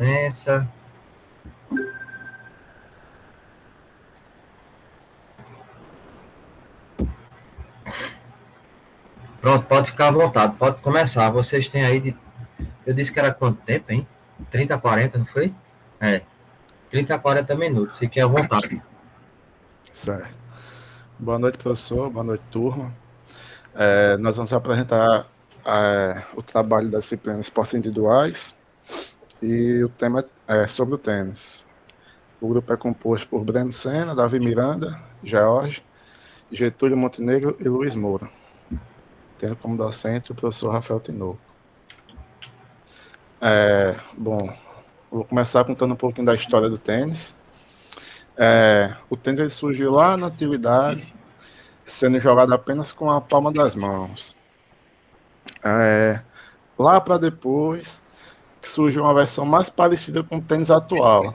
Essa. Pronto, pode ficar à vontade, pode começar. Vocês têm aí de. Eu disse que era quanto tempo, hein? 30 a 40, não foi? É, 30 a 40 minutos, fiquem à vontade. Certo. Boa noite, professor. Boa noite, turma. Nós vamos apresentar o trabalho da disciplina Esportes Individuais e o tema é sobre o tênis. O grupo é composto por Breno Senna, Davi Miranda, George, Getúlio Montenegro e Luiz Moura, tendo como docente o professor Rafael Tinoco. Bom, vou começar contando um pouquinho da história do tênis. O tênis ele surgiu lá na antiguidade, sendo jogado apenas com a palma das mãos. Lá para depois, surgiu uma versão mais parecida com o tênis atual,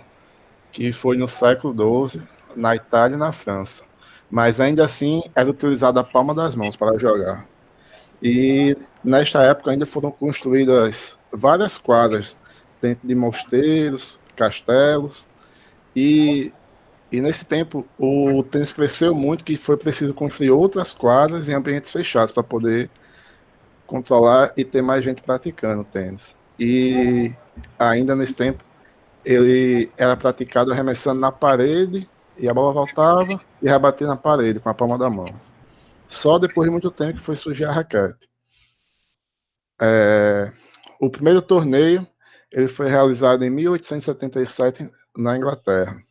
que foi no século XII, na Itália e na França. Mas ainda assim era utilizada a palma das mãos para jogar. E nesta época ainda foram construídas várias quadras dentro de mosteiros, castelos, e, e nesse tempo o tênis cresceu muito, que foi preciso construir outras quadras em ambientes fechados para poder controlar e ter mais gente praticando tênis. E ainda nesse tempo ele era praticado arremessando na parede e a bola voltava e rebatia na parede com a palma da mão. Só depois de muito tempo que foi surgir a raquete. O primeiro torneio ele foi realizado em 1877 na Inglaterra.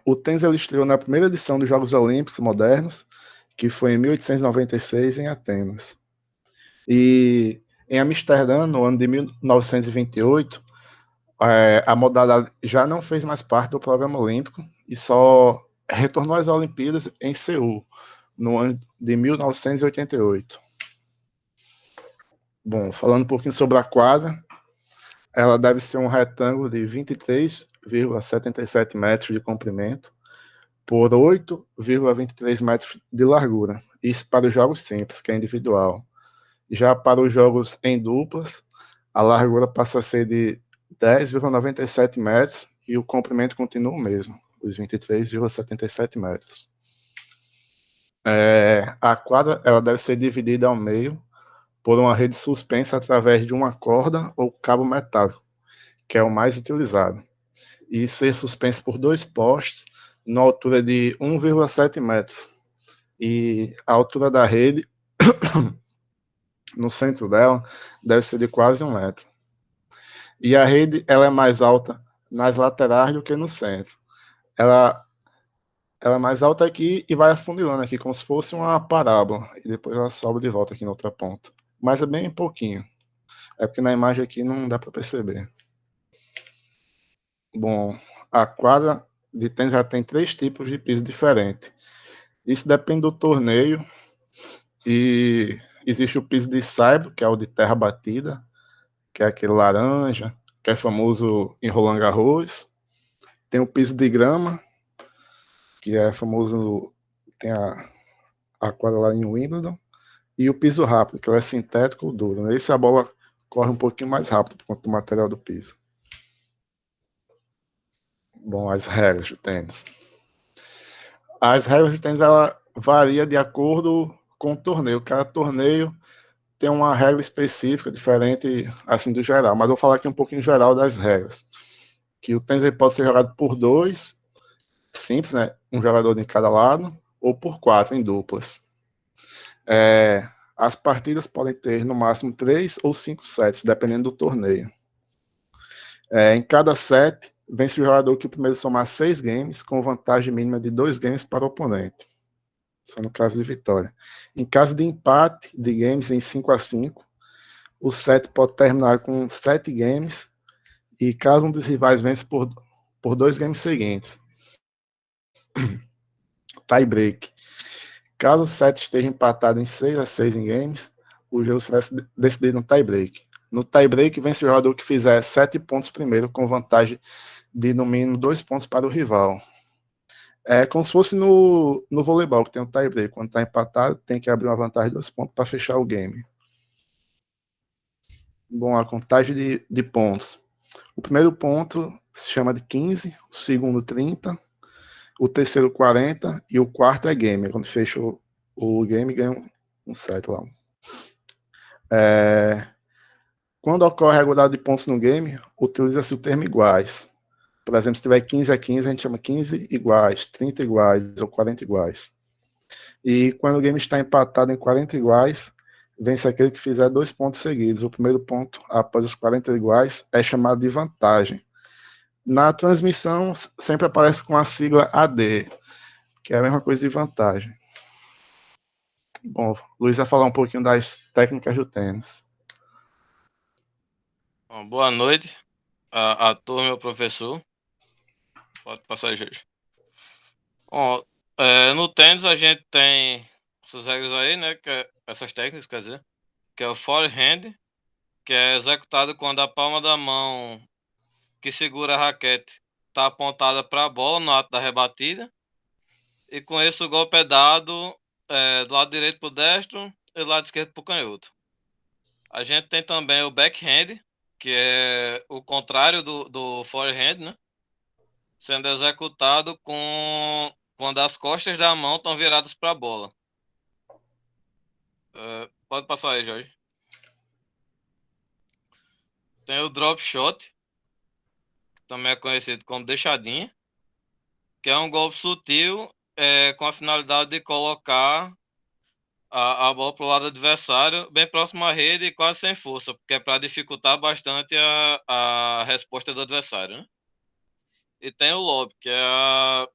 O tênis ele estreou na primeira edição dos Jogos Olímpicos Modernos, que foi em 1896 em Atenas. E em Amsterdã, no ano de 1928, a modalidade já não fez mais parte do programa olímpico e só retornou às Olimpíadas em Seul, no ano de 1988. Bom, falando um pouquinho sobre a quadra, ela deve ser um retângulo de 23,77 metros de comprimento por 8,23 metros de largura. Isso para os jogos simples, que é individual. Já para os jogos em duplas, a largura passa a ser de 10,97 metros e o comprimento continua o mesmo, os 23,77 metros. A quadra ela deve ser dividida ao meio por uma rede suspensa através de uma corda ou cabo metálico, que é o mais utilizado, e ser suspenso por dois postes na altura de 1,7 metros. E a altura da rede, no centro dela, deve ser de quase 1 metro. E a rede ela é mais alta nas laterais do que no centro. Ela, ela é mais alta aqui e vai afunilando aqui, como se fosse uma parábola. E depois ela sobe de volta aqui na outra ponta. Mas é bem pouquinho. É porque na imagem aqui não dá para perceber. Bom, a quadra de tênis já tem 3 tipos de piso diferentes. Isso depende do torneio. E existe o piso de saibro, que é o de terra batida, que é aquele laranja, que é famoso em Roland Garros. Tem o piso de grama, que é famoso, tem a quadra lá em Wimbledon, e o piso rápido, que ela é sintético ou duro. Né? Esse a bola corre um pouquinho mais rápido por conta do material do piso. Bom, as regras do tênis. As regras do tênis, ela varia de acordo com o torneio. Cada torneio tem uma regra específica, diferente assim do geral. Mas eu vou falar aqui um pouquinho geral das regras. Que o tênis pode ser jogado por dois, simples, né? Um jogador de cada lado, ou por quatro, em duplas. As partidas podem ter no máximo 3 ou 5 sets, dependendo do torneio. Em cada set, vence o jogador que primeiro somar 6 games, com vantagem mínima de 2 games para o oponente. Isso é no caso de vitória. Em caso de empate de games em 5-5, o set pode terminar com 7 games, e caso um dos rivais vence por 2 games seguintes. Tie break. Caso o set esteja empatado em 6-6 em games, o jogo será decidido no tie break. No tie break, vence o jogador que fizer 7 pontos primeiro, com vantagem de no mínimo 2 pontos para o rival. É como se fosse no voleibol, que tem o tie break. Quando está empatado, tem que abrir uma vantagem de 2 pontos para fechar o game. Bom, a contagem de pontos. O primeiro ponto se chama de 15, o segundo 30, o terceiro 40 e o quarto é game. Quando fecha o game, ganha um set lá. Quando ocorre a igualdade de pontos no game, utiliza-se o termo iguais. Por exemplo, se tiver 15 a 15, a gente chama 15 iguais, 30 iguais ou 40 iguais. E quando o game está empatado em 40 iguais, vence aquele que fizer 2 pontos seguidos. O primeiro ponto após os 40 iguais é chamado de vantagem. Na transmissão, sempre aparece com a sigla AD, que é a mesma coisa de vantagem. Bom, o Luiz vai falar um pouquinho das técnicas do tênis. Bom, boa noite a turma e ao professor. Pode passar, Jorge. Bom, no tênis a gente tem essas regras aí, né? Essas técnicas, quer dizer, que é o forehand, que é executado quando a palma da mão que segura a raquete está apontada para a bola no ato da rebatida. E com isso o golpe é dado do lado direito para o destro e do lado esquerdo para o canhoto. A gente tem também o backhand, que é o contrário do forehand, né? Sendo executado quando as costas da mão estão viradas para a bola. Pode passar aí, Jorge. Tem o drop shot, que também é conhecido como deixadinha, que é um golpe sutil com a finalidade de colocar a bola para o lado adversário, bem próximo à rede e quase sem força, porque é para dificultar bastante a resposta do adversário, né? E tem o lob, que é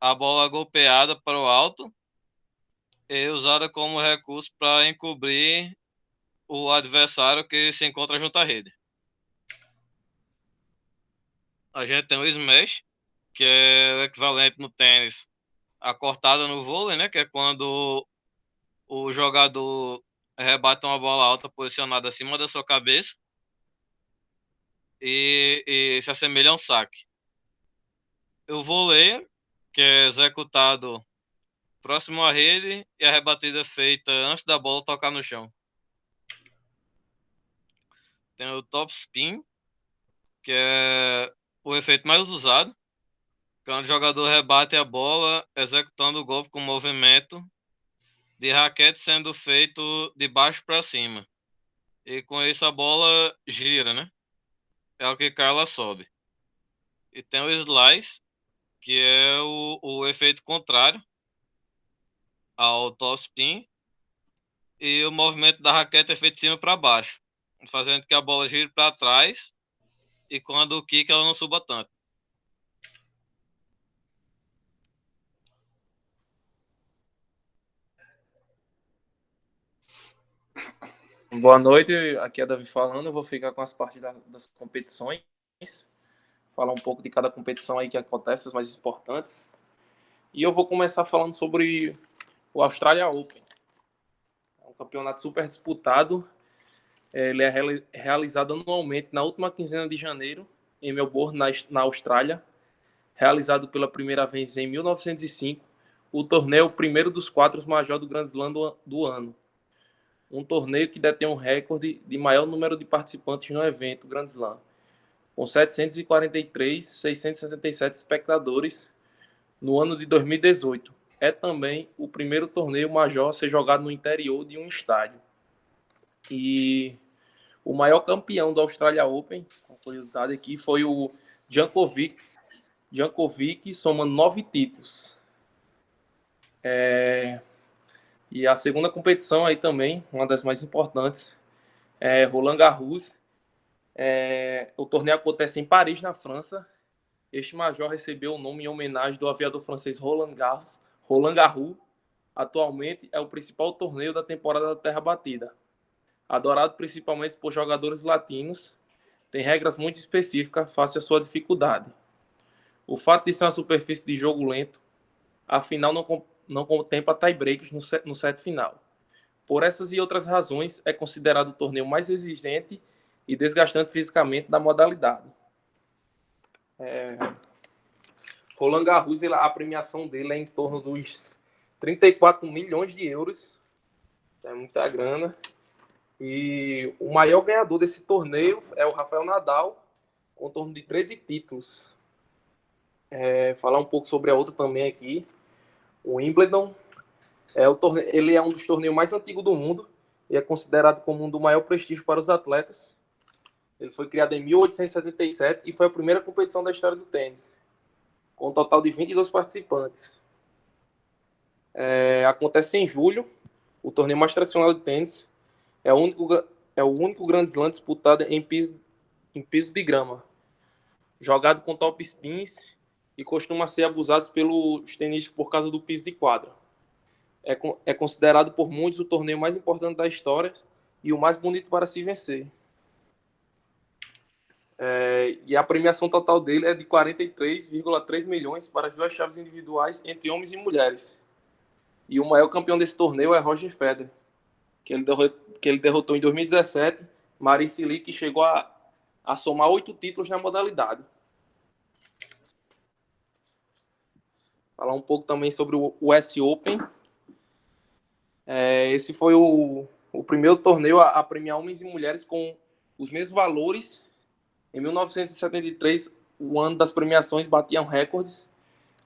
a bola golpeada para o alto e usada como recurso para encobrir o adversário que se encontra junto à rede. A gente tem o smash, que é o equivalente no tênis a cortada no vôlei, né? Que é quando o jogador rebate uma bola alta posicionada acima da sua cabeça e se assemelha a um saque. O vôlei, que é executado próximo à rede e a rebatida é feita antes da bola tocar no chão. Tem o top spin, que é o efeito mais usado, quando o jogador rebate a bola executando o golpe com movimento de raquete sendo feito de baixo para cima. E com isso a bola gira, né? É o que cai, ela sobe. E tem o slice, que é o efeito contrário ao top spin. E o movimento da raquete é feito de cima para baixo, fazendo que a bola gire para trás e quando o kick ela não suba tanto. Boa noite, aqui é Davi falando. Eu vou ficar com as partes das competições, falar um pouco de cada competição aí que acontece, as mais importantes. E eu vou começar falando sobre o Australia Open. É um campeonato super disputado. Ele é realizado anualmente na última quinzena de janeiro, em Melbourne, na Austrália. Realizado pela primeira vez em 1905, o torneio é o primeiro dos 4 major do Grand Slam do ano. Um torneio que detém um recorde de maior número de participantes no evento Grand Slam, com 743.667 espectadores no ano de 2018. É também o primeiro torneio major a ser jogado no interior de um estádio. E o maior campeão do Australia Open, uma curiosidade aqui, foi o Djokovic, somando 9 títulos. E a segunda competição aí também, uma das mais importantes, é Roland Garros. O torneio acontece em Paris, na França. Este major recebeu o nome em homenagem do aviador francês Roland Garros. Atualmente é o principal torneio da temporada da Terra Batida. Adorado principalmente por jogadores latinos, tem regras muito específicas face à sua dificuldade. O fato de ser uma superfície de jogo lento, afinal não contempla tie-breaks no set final. Por essas e outras razões, é considerado o torneio mais exigente e desgastante fisicamente da modalidade. Roland Garros, a premiação dele é em torno dos 34 milhões de euros. É muita grana. E o maior ganhador desse torneio é o Rafael Nadal, com torno de 13 títulos. Falar um pouco sobre a outra também aqui. O Wimbledon, ele é um dos torneios mais antigos do mundo e é considerado como um do maior prestígio para os atletas. Ele foi criado em 1877 e foi a primeira competição da história do tênis, com um total de 22 participantes. Acontece em julho, o torneio mais tradicional de tênis. É o único Grand Slam disputado em piso de grama, jogado com top spins e costuma ser abusado pelos tenistas por causa do piso de quadra. É considerado por muitos o torneio mais importante da história e o mais bonito para se vencer. E a premiação total dele é de 43,3 milhões para as duas chaves individuais entre homens e mulheres. E o maior campeão desse torneio é Roger Federer, que ele derrotou em 2017 Marin Cilic, que chegou a somar 8 títulos na modalidade. Falar um pouco também sobre o US Open. Esse foi o primeiro torneio a premiar homens e mulheres com os mesmos valores. Em 1973, o ano das premiações batiam recordes.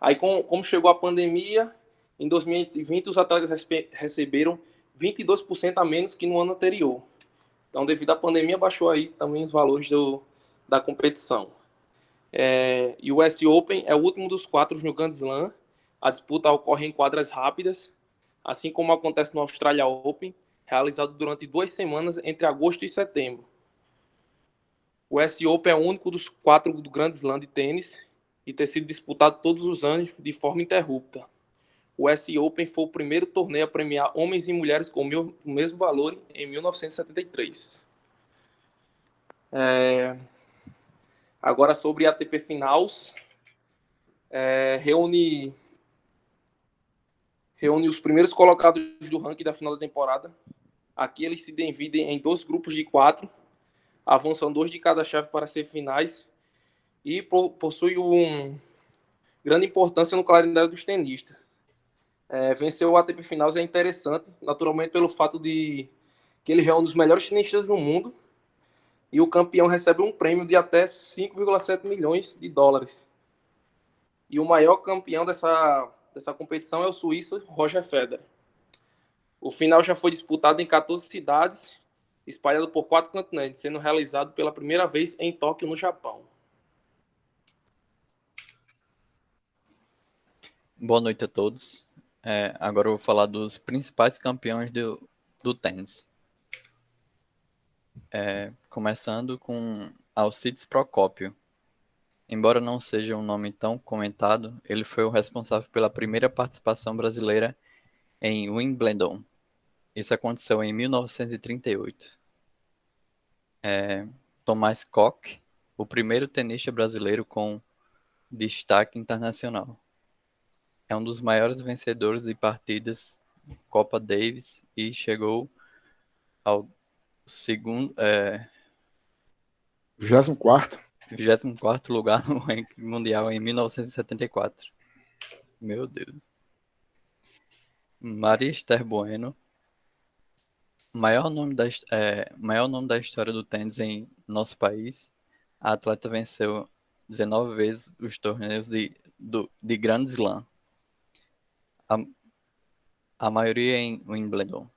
Aí, como chegou a pandemia, em 2020 os atletas receberam 22% a menos que no ano anterior. Então, devido à pandemia, baixou aí também os valores da competição. E o US Open é o último dos 4 no Grand Slam. A disputa ocorre em quadras rápidas, assim como acontece no Australia Open, realizado durante 2 semanas entre agosto e setembro. O US Open é o único dos 4 do Grand Slam de tênis e ter sido disputado todos os anos de forma ininterrupta. O US Open foi o primeiro torneio a premiar homens e mulheres com o mesmo valor em 1973. Agora sobre a ATP Finals, reúne os primeiros colocados do ranking da final da temporada. Aqui eles se dividem em 2 grupos de 4, avançam 2 de cada chave para as semifinais e possui grande importância no calendário dos tenistas. Vencer o ATP Finals é interessante, naturalmente pelo fato de que ele é um dos melhores tenistas do mundo e o campeão recebe um prêmio de até 5,7 milhões de dólares. E o maior campeão dessa competição é o suíço Roger Federer. O final já foi disputado em 14 cidades, espalhado por 4 continentes, sendo realizado pela primeira vez em Tóquio, no Japão. Boa noite a todos. Agora eu vou falar dos principais campeões do tênis. Começando com Alcides Procópio. Embora não seja um nome tão comentado, ele foi o responsável pela primeira participação brasileira em Wimbledon. Isso aconteceu em 1938. Tomás Koch, o primeiro tenista brasileiro com destaque internacional. É um dos maiores vencedores de partidas Copa Davis e chegou ao segundo, 24º lugar no ranking mundial em 1974. Meu Deus. Maria Esther Bueno, maior nome da história do tênis em nosso país. A atleta venceu 19 vezes os torneios de Grand Slam. A maioria em Wimbledon.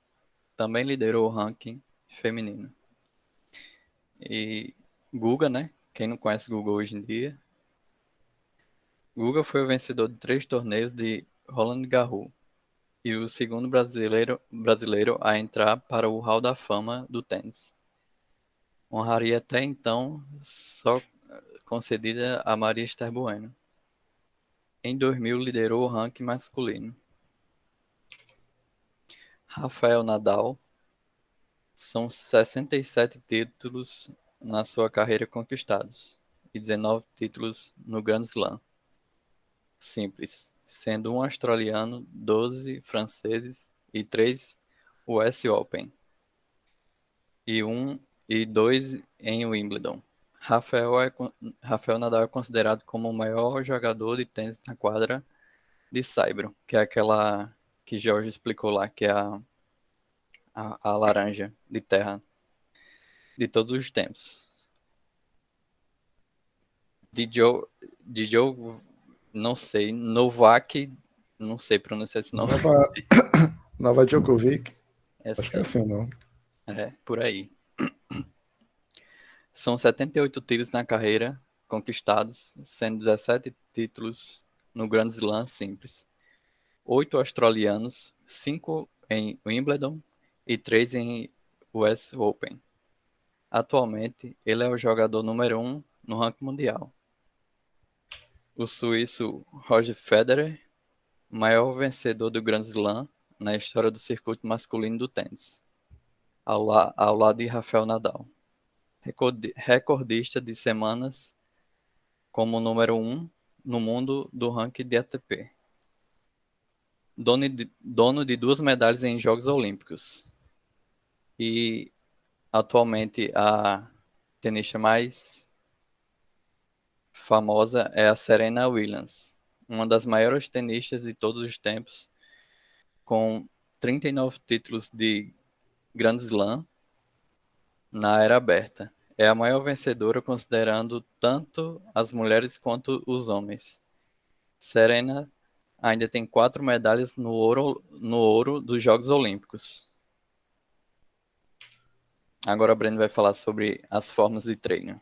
Também liderou o ranking feminino. E Guga, né? Quem não conhece Guga hoje em dia? Guga foi o vencedor de 3 torneios de Roland Garros e o segundo brasileiro a entrar para o Hall da Fama do tênis. Honraria até então só concedida a Maria Esther Bueno. Em 2000 liderou o ranking masculino. Rafael Nadal, são 67 títulos na sua carreira conquistados e 19 títulos no Grand Slam. Simples, sendo um australiano, 12 franceses e 3 US Open e 2 em Wimbledon. Rafael Nadal é considerado como o maior jogador de tênis na quadra de saibro, que é aquela que Jorge explicou lá, que é a laranja de terra de todos os tempos. Djokovic, não sei, Novak, não sei pronunciar esse nome. Nova Djokovic. Essa Acho que é assim o nome. é, por aí. São 78 títulos na carreira conquistados, sendo 17 títulos no Grand Slam simples. 8 australianos, 5 em Wimbledon e 3 em US Open. Atualmente, ele é o jogador número 1 no ranking mundial. O suíço Roger Federer, maior vencedor do Grand Slam na história do circuito masculino do tênis, ao lado de Rafael Nadal. Recordista de semanas como número 1 no mundo do ranking de ATP. Dono de 2 medalhas em Jogos Olímpicos. E atualmente a tenista mais famosa é a Serena Williams, uma das maiores tenistas de todos os tempos, com 39 títulos de Grand Slam na era aberta. É a maior vencedora considerando tanto as mulheres quanto os homens. Serena ainda tem 4 medalhas no ouro dos Jogos Olímpicos. Agora a Breno vai falar sobre as formas de treino.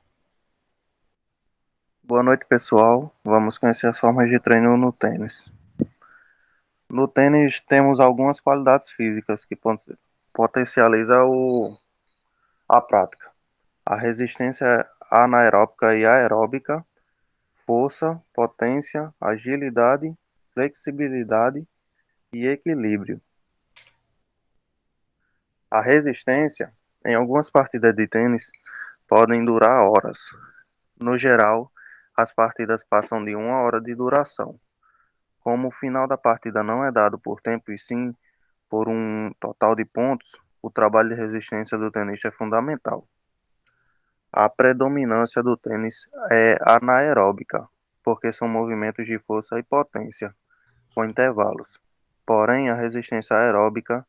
Boa noite, pessoal. Vamos conhecer as formas de treino no tênis. No tênis temos algumas qualidades físicas que potencializam a prática. A resistência anaeróbica e aeróbica, força, potência, agilidade, flexibilidade e equilíbrio. A resistência, em algumas partidas de tênis, podem durar horas. No geral, as partidas passam de 1 hora de duração. Como o final da partida não é dado por tempo e sim por um total de pontos, o trabalho de resistência do tenista é fundamental. A predominância do tênis é anaeróbica, porque são movimentos de força e potência, com intervalos. Porém, a resistência aeróbica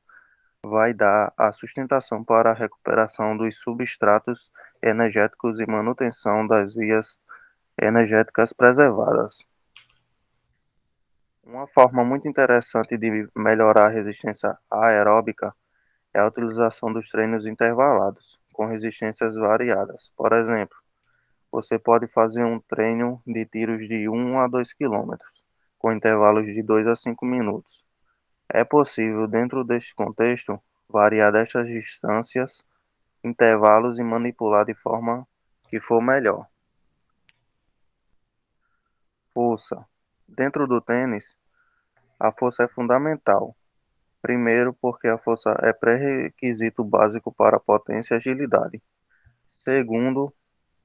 vai dar a sustentação para a recuperação dos substratos energéticos e manutenção das vias energéticas preservadas. Uma forma muito interessante de melhorar a resistência aeróbica é a utilização dos treinos intervalados, com resistências variadas. Por exemplo, você pode fazer um treino de tiros de 1 a 2 km, com intervalos de 2 a 5 minutos. É possível, dentro deste contexto, variar destas distâncias, intervalos e manipular de forma que for melhor. Força. Dentro do tênis, a força é fundamental. Primeiro, porque a força é pré-requisito básico para potência e agilidade. Segundo,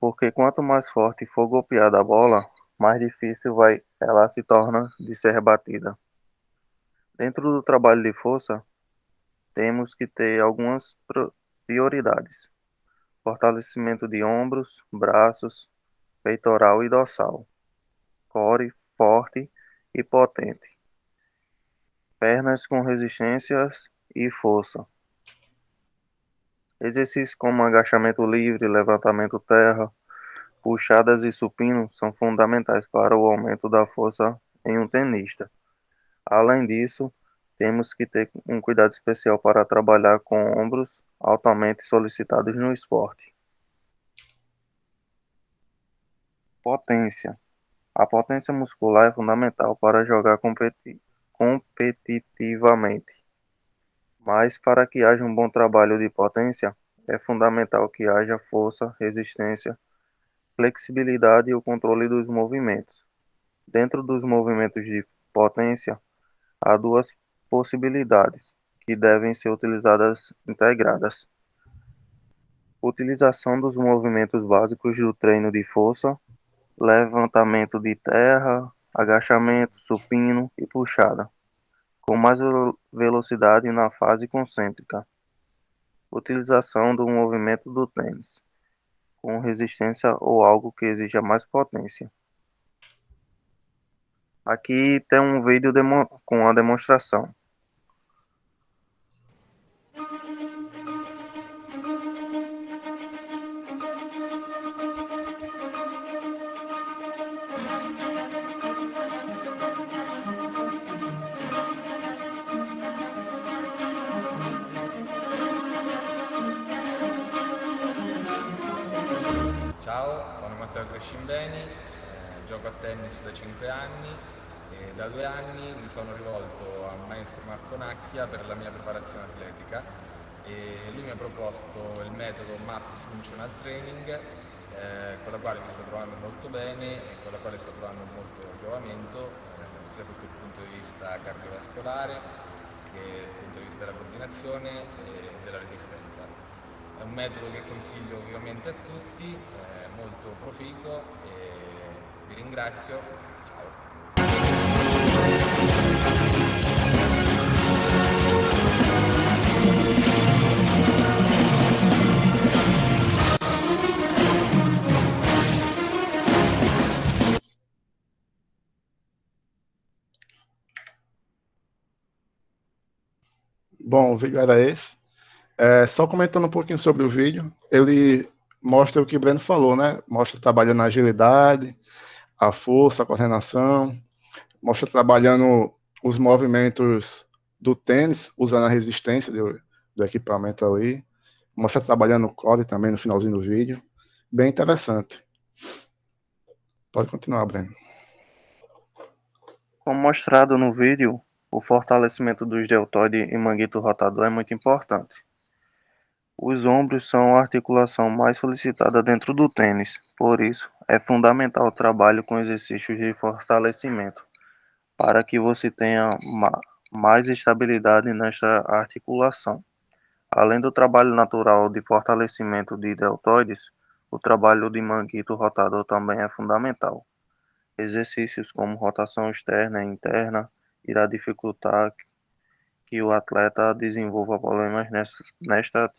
porque quanto mais forte for golpeada a bola, mais difícil ela se torna de ser batida. Dentro do trabalho de força, temos que ter algumas prioridades. Fortalecimento de ombros, braços, peitoral e dorsal. Core forte e potente. Pernas com resistências e força. Exercícios como agachamento livre, levantamento terra, puxadas e supino são fundamentais para o aumento da força em um tenista. Além disso, temos que ter um cuidado especial para trabalhar com ombros altamente solicitados no esporte. Potência. A potência muscular é fundamental para jogar competitivamente. Mas para que haja um bom trabalho de potência, é fundamental que haja força, resistência, flexibilidade e o controle dos movimentos. Dentro dos movimentos de potência, há duas possibilidades que devem ser utilizadas integradas. Utilização dos movimentos básicos do treino de força, levantamento de terra, agachamento, supino e puxada, com mais velocidade na fase concêntrica. Utilização do movimento do tênis, com resistência ou algo que exija mais potência. Aqui tem um vídeo com a demonstração. sono Matteo Crescimbeni, gioco a tennis da 5 anni e da 2 anni mi sono rivolto al maestro Marco Nacchia per la mia preparazione atletica e lui mi ha proposto il metodo MAP Functional Training con la quale mi sto trovando molto bene e con la quale sto trovando molto giovamento sia sotto il punto di vista cardiovascolare che dal punto di vista della coordinazione e della resistenza. È un metodo che consiglio vivamente a tutti, è molto proficuo e vi ringrazio. Ciao. Bom, o vídeo era esse. Só comentando um pouquinho sobre o vídeo, ele mostra o que o Breno falou, né? Mostra trabalhando a agilidade, a força, a coordenação, mostra trabalhando os movimentos do tênis, usando a resistência do equipamento ali, mostra trabalhando o core também no finalzinho do vídeo. Bem interessante. Pode continuar, Breno. Como mostrado no vídeo, o fortalecimento dos deltoide e manguito rotador é muito importante. Os ombros são a articulação mais solicitada dentro do tênis, por isso é fundamental o trabalho com exercícios de fortalecimento, para que você tenha mais estabilidade nesta articulação. Além do trabalho natural de fortalecimento de deltoides, o trabalho de manguito rotador também é fundamental. Exercícios como rotação externa e interna irá dificultar que o atleta desenvolva problemas nesta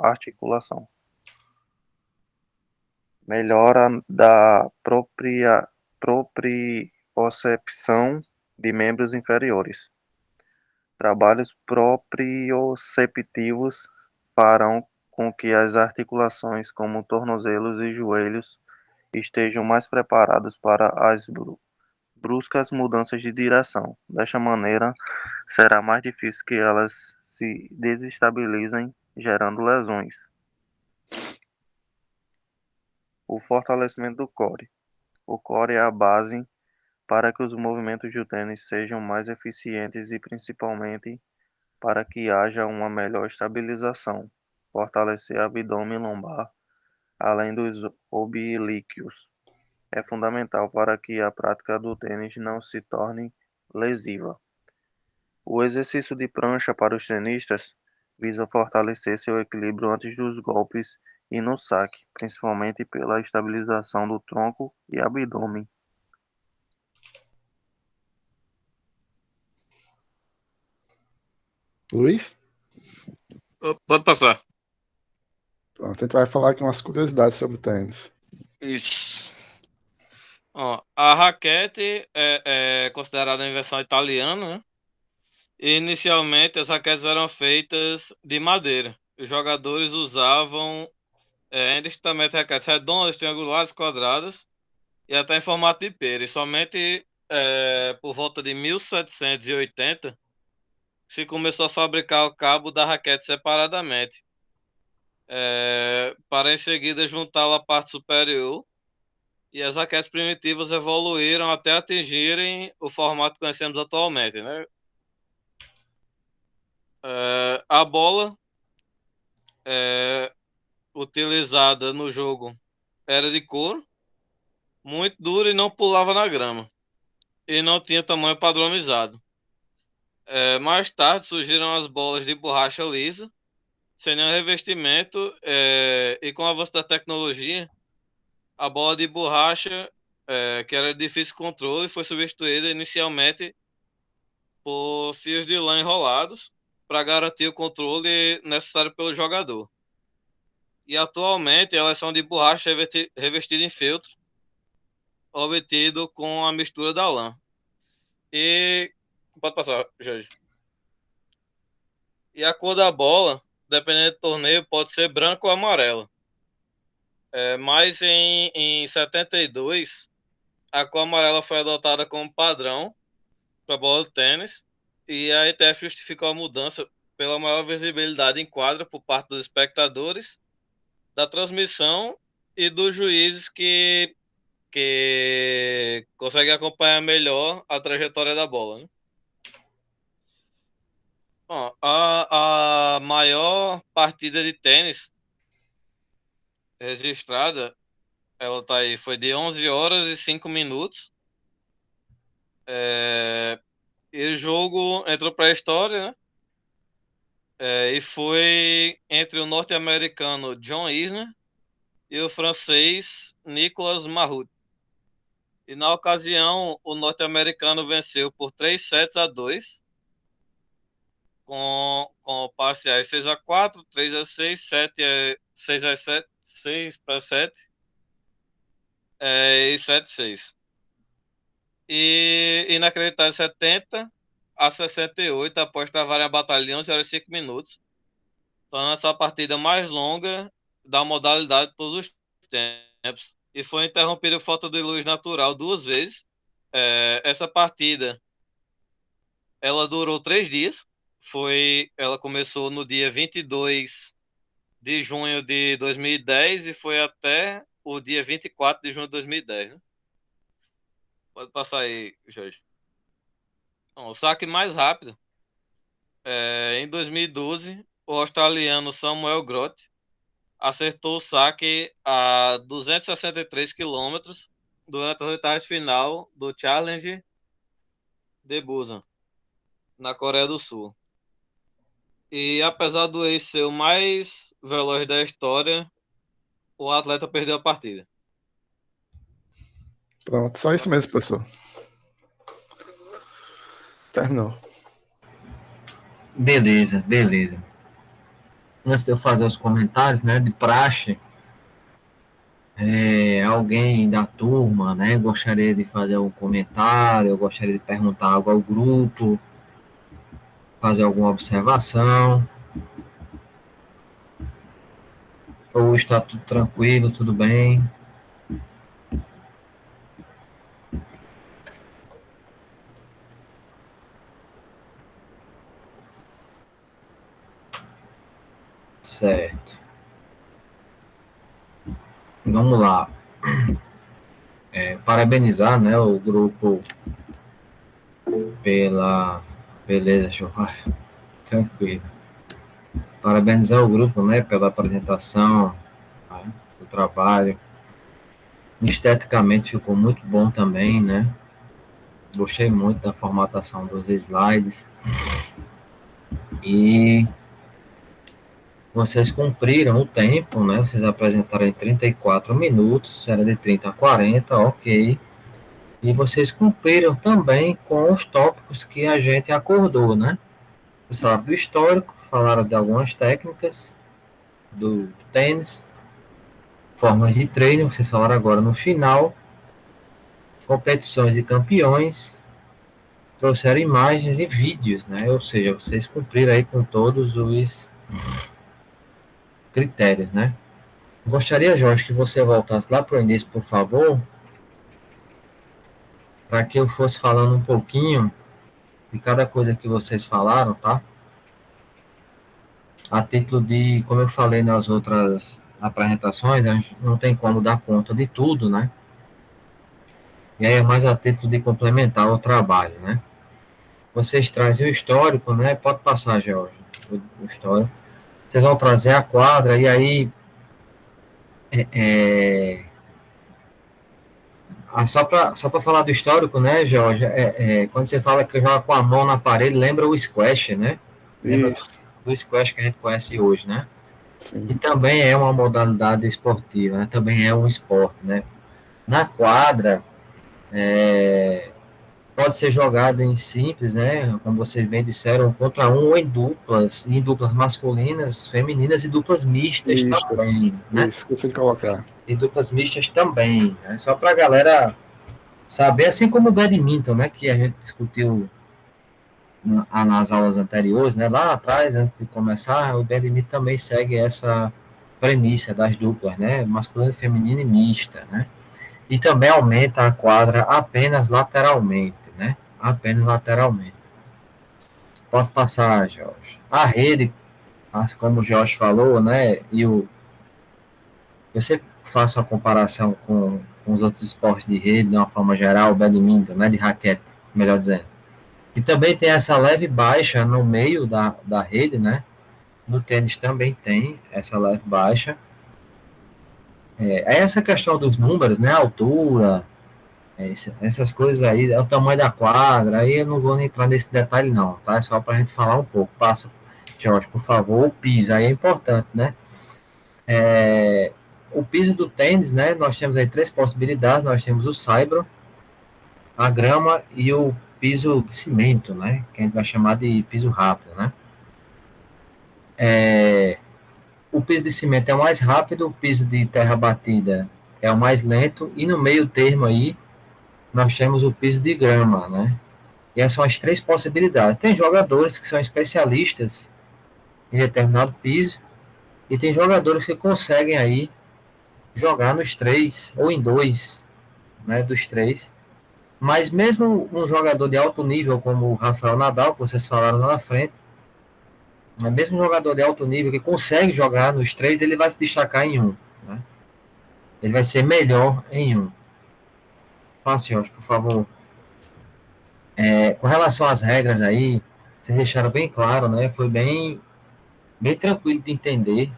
articulação. Melhora da propriocepção de membros inferiores. Trabalhos proprioceptivos farão com que as articulações como tornozelos e joelhos estejam mais preparados para as bruscas mudanças de direção. Desta maneira, será mais difícil que elas se desestabilizem, gerando lesões. O fortalecimento do core. O core é a base para que os movimentos do tênis sejam mais eficientes e principalmente para que haja uma melhor estabilização. Fortalecer abdômen lombar, além dos oblíquos, é fundamental para que a prática do tênis não se torne lesiva. O exercício de prancha para os tenistas visa fortalecer seu equilíbrio antes dos golpes e no saque, principalmente pela estabilização do tronco e abdômen. Luiz? Pode passar. Pronto, a gente vai falar aqui umas curiosidades sobre o tênis. Isso. Ó, a raquete é considerada uma invenção italiana, né? Inicialmente, as raquetes eram feitas de madeira. Os jogadores usavam indistintamente raquetes redondas, triangulares, quadradas e até em formato de pera. E somente por volta de 1780 se começou a fabricar o cabo da raquete separadamente, para em seguida juntá-la à parte superior. E as raquetes primitivas evoluíram até atingirem o formato que conhecemos atualmente, né? A bola utilizada no jogo era de couro, muito dura e não pulava na grama. E não tinha tamanho padronizado. Mais tarde surgiram as bolas de borracha lisa, sem nenhum revestimento, e com o avanço da tecnologia, a bola de borracha, que era de difícil controle, foi substituída inicialmente por fios de lã enrolados para garantir o controle necessário pelo jogador. E atualmente elas são de borracha revestida em feltro, obtido com a mistura da lã. E pode passar, Jorge. E a cor da bola, dependendo do torneio, pode ser branca ou amarela. Mas em 72, a cor amarela foi adotada como padrão para a bola de tênis, e a ITF justificou a mudança pela maior visibilidade em quadra por parte dos espectadores, da transmissão e dos juízes que conseguem acompanhar melhor a trajetória da bola, né? Bom, a maior partida de tênis registrada, ela tá aí, foi de 11 horas e 5 minutos. E o jogo entrou para a história, né? E foi entre o norte-americano John Isner e o francês Nicolas Mahut. E na ocasião, o norte-americano venceu por 3 sets a 2, com parciais 6-4, 3-6, 6-7, 6-7 e 7-6. E inacreditável 70-68, após travarem a batalha de 11 horas e 5 minutos. Então, essa partida mais longa da modalidade de todos os tempos. E foi interrompida por falta de luz natural 2 vezes. Essa partida, ela durou 3 dias. Ela começou no dia 22 de junho de 2010 e foi até o dia 24 de junho de 2010, né? Pode passar aí, Jorge. Bom, o saque mais rápido. Em 2012, o australiano Samuel Groth acertou o saque a 263 quilômetros durante as oitavas de final do Challenge de Busan, na Coreia do Sul. E apesar do ex ser o mais veloz da história, o atleta perdeu a partida. Pronto, só isso mesmo, professor. Terminou. Beleza, beleza. Antes de eu fazer os comentários, né, de praxe, alguém da turma, né, gostaria de fazer um comentário, eu gostaria de perguntar algo ao grupo, fazer alguma observação, ou está tudo tranquilo, tudo bem? Certo. Vamos lá. Parabenizar, né, o grupo pela... Beleza, Giovanni. Tranquilo. Parabenizar o grupo, né, pela apresentação, né, do trabalho. Esteticamente ficou muito bom também, né? Gostei muito da formatação dos slides. E vocês cumpriram o tempo, né? Vocês apresentaram em 34 minutos, era de 30 a 40, ok. E vocês cumpriram também com os tópicos que a gente acordou, né? Vocês falaram do histórico, falaram de algumas técnicas do tênis, formas de treino, vocês falaram agora no final, competições e campeões, trouxeram imagens e vídeos, né? Ou seja, vocês cumpriram aí com todos os critérios, né? Gostaria, Jorge, que você voltasse lá para o início, por favor, para que eu fosse falando um pouquinho de cada coisa que vocês falaram, tá? A título de, como eu falei nas outras apresentações, a gente não tem como dar conta de tudo, né? E aí é mais a título de complementar o trabalho, né? Vocês trazem o histórico, né? Pode passar, Jorge, o histórico. Vocês vão trazer a quadra, e aí só para falar do histórico, né, Jorge, quando você fala que joga com a mão na parede, lembra o squash, né? Lembra Isso. do squash que a gente conhece hoje, né? Sim. E também é uma modalidade esportiva, né? Também é um esporte, né? Na quadra, pode ser jogado em simples, né? Como vocês bem disseram, contra um ou em duplas masculinas, femininas e duplas mistas também, né? Isso, esqueci de colocar. E duplas mistas também, né? Só para a galera saber, assim como o badminton, né? Que a gente discutiu nas aulas anteriores, né? Lá atrás, antes de começar, o badminton também segue essa premissa das duplas, né? Masculino, feminino e mista, né? E também aumenta a quadra apenas lateralmente, né? Apenas lateralmente. Pode passar, Jorge. A rede, como o Jorge falou, né? faço a comparação com os outros esportes de rede, de uma forma geral, o badminton, né, de raquete, melhor dizendo. E também tem essa leve baixa no meio da rede, né? No tênis também tem essa leve baixa. Essa questão dos números, né? A altura, essas coisas aí, é o tamanho da quadra, aí eu não vou entrar nesse detalhe não, tá? É só para a gente falar um pouco. Passa, Jorge, por favor, o piso, aí é importante, né? O piso do tênis, né? Nós temos aí 3 possibilidades, nós temos o saibro, a grama e o piso de cimento, né? Que a gente vai chamar de piso rápido, né? O piso de cimento é o mais rápido, o piso de terra batida é o mais lento, e no meio termo aí, nós temos o piso de grama, né? E essas são as 3 possibilidades. Tem jogadores que são especialistas em determinado piso, e tem jogadores que conseguem aí jogar nos 3, ou em 2, né, dos 3. Mas mesmo um jogador de alto nível, como o Rafael Nadal, que vocês falaram lá na frente, mesmo um jogador de alto nível que consegue jogar nos 3, ele vai se destacar em um, né? Ele vai ser melhor em um. Passe, Jorge, por favor. Com relação às regras aí, vocês deixaram bem claro, né? Foi bem tranquilo de entender.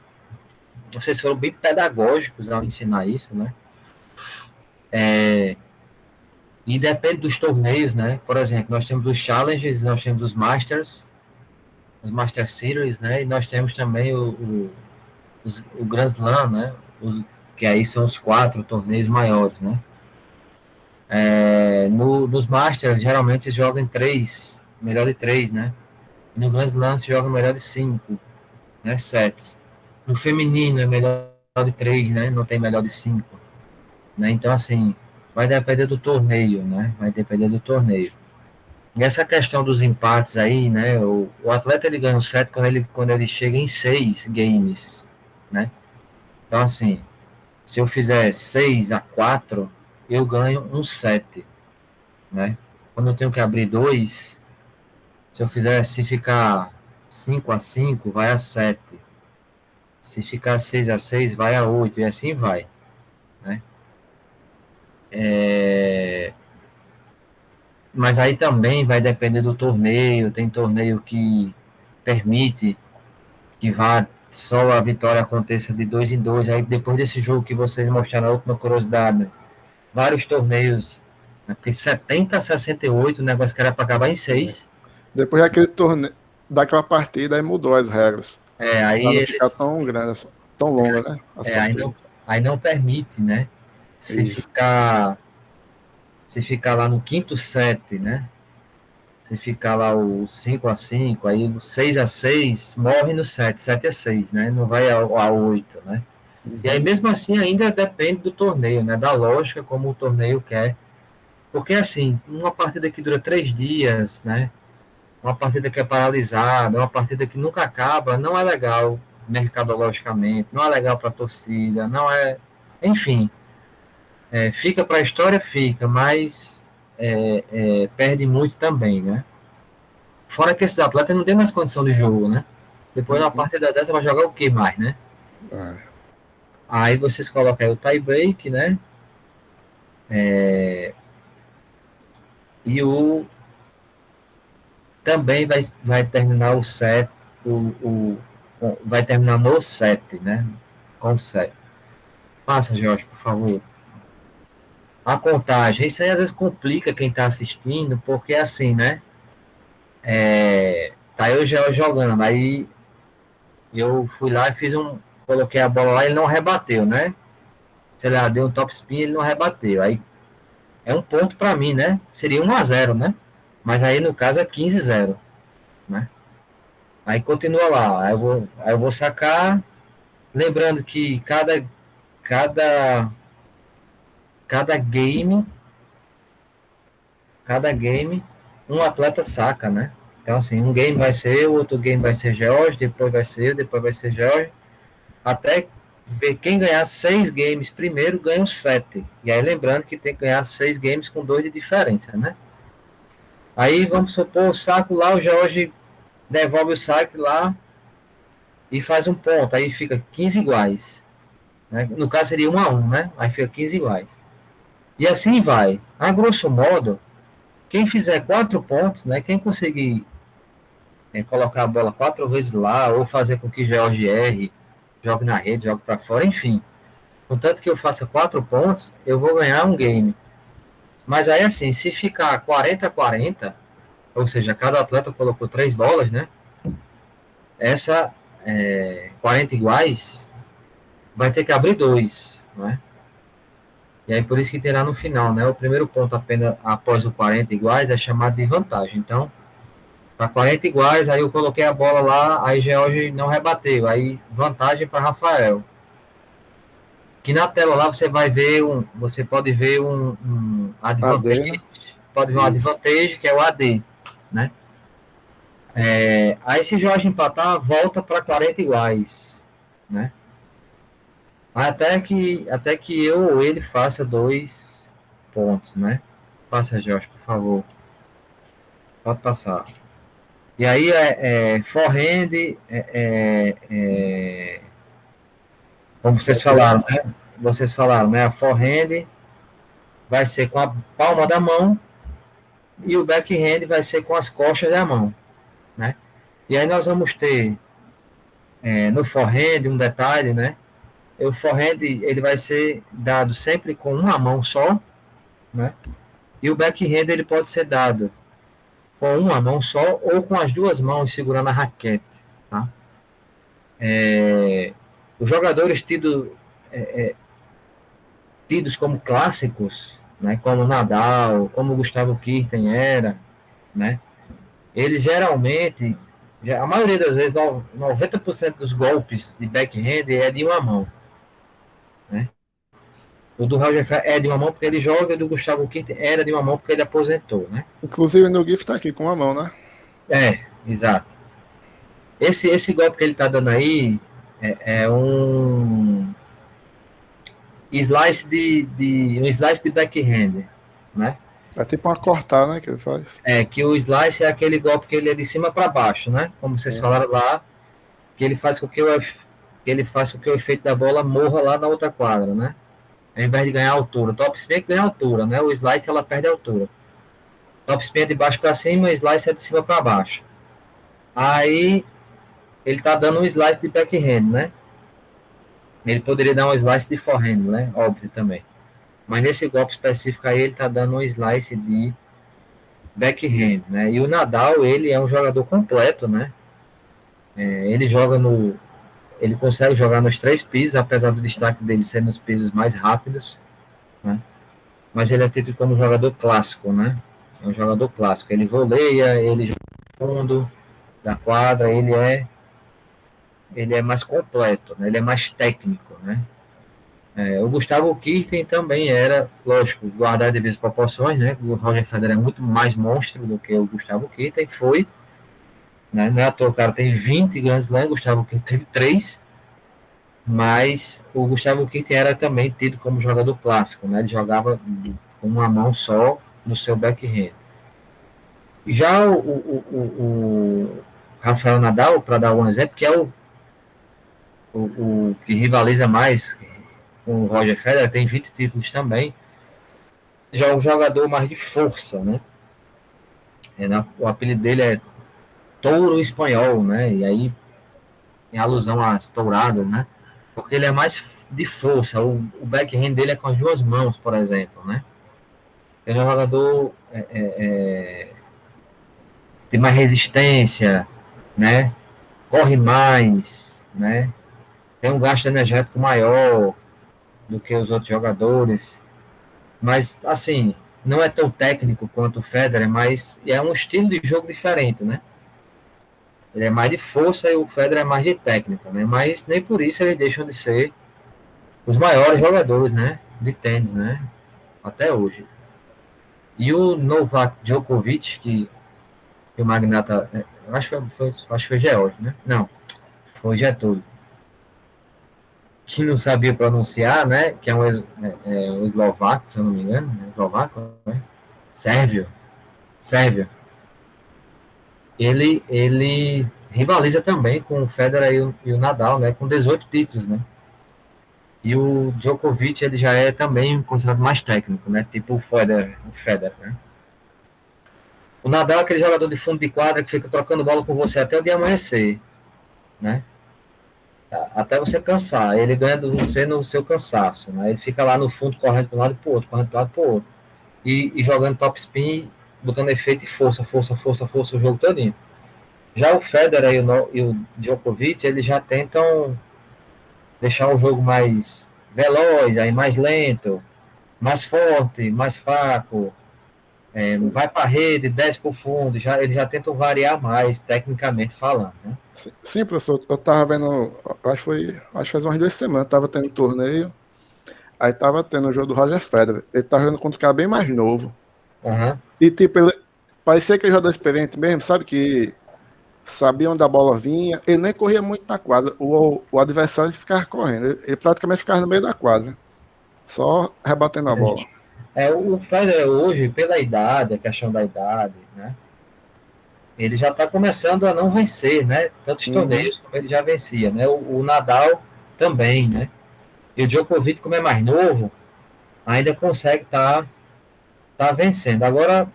Vocês foram bem pedagógicos ao ensinar isso, né? E depende dos torneios, né? Por exemplo, nós temos os Challenges, nós temos os Masters Series, né? E nós temos também o Grand Slam, né? Que aí são os 4 torneios maiores, né? Nos Masters, geralmente se joga em 3, melhor de 3, né? E no Grand Slam se joga melhor de 5, né? Sets. No feminino é melhor de 3, né? Não tem melhor de 5, né? Então, assim, vai depender do torneio, né? Vai depender do torneio. E essa questão dos empates aí, né? O atleta ele ganha um set quando ele chega em 6 games, né? Então, assim, se eu fizer 6-4, eu ganho um set, né? Quando eu tenho que abrir 2, se ficar 5-5, vai a 7. Se ficar 6-6, vai a 8, e assim vai, né? Mas aí também vai depender do torneio. Tem torneio que permite que vá só a vitória aconteça de 2 em 2. Aí depois desse jogo que vocês mostraram, a última curiosidade, vários torneios, né? Porque 70-68, o negócio que era para acabar em 6. Depois daquele torneio, daquela partida, aí mudou as regras. Aí pra não ficar tão grande, tão longa, né? As partidas. Aí não permite, né? Se ficar lá no quinto set, né? Se ficar lá o 5-5, aí o 6-6 morre no 7-6, né? Não vai ao 8, né? E aí, mesmo assim, ainda depende do torneio, né? Da lógica como o torneio quer. Porque, assim, uma partida que dura 3 dias, né? Uma partida que é paralisada, uma partida que nunca acaba, não é legal mercadologicamente, não é legal para a torcida, não é... Enfim, fica para a história, fica, mas perde muito também, né? Fora que esses atletas não têm mais condição de jogo, né? Depois de uma partida dessa, vai jogar o que mais, né? Aí vocês colocam aí o tie break, né? E também vai terminar o set, vai terminar no set, né? Com set. Passa, Jorge, por favor. A contagem, isso aí às vezes complica quem está assistindo, porque assim, né? Tá eu já jogando, aí eu fui lá e coloquei a bola lá e ele não rebateu, né? Sei lá, deu um top spin e ele não rebateu. Aí é um ponto para mim, né? Seria 1-0, né? Mas aí no caso é 15-0, né? Aí continua lá, aí eu vou sacar, lembrando que cada game, um atleta saca, né? Então, assim, um game vai ser eu, outro game vai ser George, depois vai ser eu, depois vai ser George, até ver quem ganhar 6 games primeiro ganha um 7. E aí, lembrando que tem que ganhar 6 games com 2 de diferença, né? Aí, vamos supor, o saco lá, o George devolve o saque lá e faz um ponto, aí fica 15 iguais. né? No caso seria 1-1, né? Aí fica 15 iguais. E assim vai. A grosso modo, quem fizer 4 pontos, né? Quem conseguir colocar a bola 4 vezes lá, ou fazer com que George erre, jogue na rede, jogue para fora, enfim. Contanto que eu faça 4 pontos, eu vou ganhar um game. Mas aí assim, se ficar 40-40, ou seja, cada atleta colocou 3 bolas, né? Essa 40 iguais vai ter que abrir 2, né? E aí por isso que terá no final, né? O primeiro ponto apenas após o 40 iguais é chamado de vantagem. Então, para 40 iguais, aí eu coloquei a bola lá, aí George não rebateu, aí vantagem para Rafael. Que na tela lá você pode ver um AD, advantage, né? pode ver um Isso. advantage, que é o AD, né? Aí se Jorge empatar, volta para 40 iguais, né? Até que eu ou ele faça 2 pontos, né? Passa, Jorge, por favor. Pode passar. E aí forehand, como vocês falaram, né? Vocês falaram, né? A forehand vai ser com a palma da mão e o backhand vai ser com as costas da mão, né? E aí nós vamos ter no forehand um detalhe, né? O forehand ele vai ser dado sempre com uma mão só, né? E o backhand ele pode ser dado com uma mão só ou com as duas mãos segurando a raquete, tá? Os jogadores tidos como clássicos, né? Como Nadal, como Gustavo Kirten era, né? Eles geralmente, a maioria das vezes, 90% dos golpes de backhand é de uma mão, né? O do Roger Federer é de uma mão porque ele joga, e o do Gustavo Kirten era de uma mão porque ele aposentou, né? Inclusive no GIF tá aqui com a mão, né? Exato. Esse golpe que ele tá dando aí é um slice um slice de backhand, né? É tipo uma cortada, né, que ele faz. Que o slice é aquele golpe que ele é de cima para baixo, né? Como vocês falaram lá, que ele faz com que o efeito da bola morra lá na outra quadra, né? Ao invés de ganhar altura. O top spin ganha altura, né? O slice ela perde altura. Top spin é de baixo para cima, o slice é de cima para baixo. Aí ele tá dando um slice de backhand, né? Ele poderia dar um slice de forehand, né? Óbvio também. Mas nesse golpe específico aí ele tá dando um slice de backhand, né? E o Nadal, ele é um jogador completo, né? Ele consegue jogar nos 3 pisos, apesar do destaque dele ser nos pisos mais rápidos, né? Mas ele é tido como jogador clássico, né? É um jogador clássico. Ele voleia, ele joga no fundo da quadra, ele é mais completo, né? Ele é mais técnico, né? O Gustavo Kirten também era, lógico, guardar as devidas proporções, né? O Roger Federer é muito mais monstro do que o Gustavo Kirten, foi, né? Não é à toa, o cara tem 20 Grand Slam, o Gustavo Kirten teve 3, mas o Gustavo Kirten era também tido como jogador clássico, né? Ele jogava com uma mão só no seu backhand. Já o Rafael Nadal, para dar um exemplo, que é o que rivaliza mais com o Roger Federer, tem 20 títulos também, já é um jogador mais de força, né? O apelido dele é Touro Espanhol, né? E aí, em alusão às touradas, né? Porque ele é mais de força. O backhand dele é com as duas mãos, por exemplo, né? Ele é um jogador tem mais resistência, né? Corre mais, né? Tem um gasto energético maior do que os outros jogadores. Mas, assim, não é tão técnico quanto o Federer, mas é um estilo de jogo diferente, né? Ele é mais de força e o Federer é mais de técnica, né? Mas nem por isso eles deixam de ser os maiores jogadores, né? De tênis, né? Até hoje. E o Novak Djokovic, que o magnata, acho que foi George, né? Não, foi Getúlio, que não sabia pronunciar, né? Que é um eslovaco, se eu não me engano, eslovaco, né? Sérvio. Ele rivaliza também com o Federer e o Nadal, né? Com 18 títulos, né? E o Djokovic, ele já é também considerado mais técnico, né? Tipo o Federer, né? O Nadal é aquele jogador de fundo de quadra que fica trocando bola com você até o dia amanhecer, né? Até você cansar. Ele ganha de você no seu cansaço, né? Ele fica lá no fundo correndo de um lado pro outro, correndo de um lado pro outro. E jogando top spin, botando efeito e força, força, força, força o jogo todinho. Já o Federer e o Djokovic, eles já tentam deixar o jogo mais veloz, aí mais lento, mais forte, mais fraco, Sim, vai para a rede, desce para o fundo, eles já tentam variar mais, tecnicamente falando, né? sim, professor, eu tava vendo, acho que faz umas 2 semanas, tava tendo torneio, aí tava tendo o jogo do Roger Federer, ele tava jogando contra um cara bem mais novo, Uhum. e tipo, ele parecia que ele jogador experiente mesmo, sabe, que sabia onde a bola vinha, ele nem corria muito na quadra, o adversário ficava correndo, ele praticamente ficava no meio da quadra, só rebatendo a bola. O Federer hoje, pela idade, a questão da idade, né? Ele já está começando a não vencer, né? Tantos Uhum, torneios como ele já vencia, né? O Nadal também, né? E o Djokovic, como é mais novo, ainda consegue tá vencendo. Agora,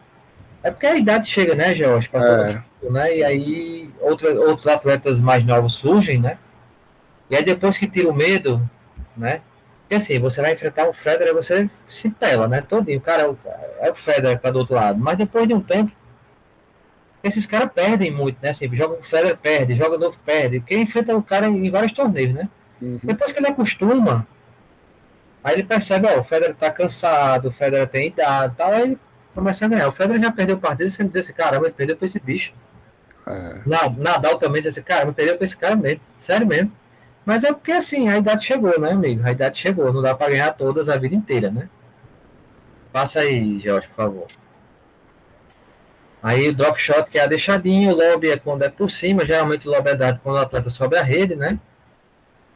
é porque a idade chega, né, Jorge, para todo é, mundo, né? E sim, aí outros atletas mais novos surgem, né? E aí depois que tira o medo, né? Porque assim, você vai enfrentar o Federer, você se pela, né? Todinho. O cara é o Federer que tá do outro lado. Mas depois de um tempo, esses caras perdem muito, né? Assim, joga o Federer, perde, joga o novo, perde. Porque enfrenta o cara em vários torneios, né? uhum, Depois que ele acostuma, aí ele percebe, ó, o Federer tá cansado, o Federer tem idade e tal, aí ele começa a ganhar. O Federer já perdeu partida sem dizer assim, caramba, ele perdeu pra esse bicho. é, Nadal também diz assim, caramba, perdeu pra esse cara mesmo, sério mesmo. Mas é porque assim, a idade chegou, né, amigo? A idade chegou, não dá para ganhar todas a vida inteira, né? Passa aí, Jorge, por favor. Aí o drop shot, que é a deixadinha, o lob é quando é por cima, geralmente o lob é dado quando o atleta sobe a rede, né?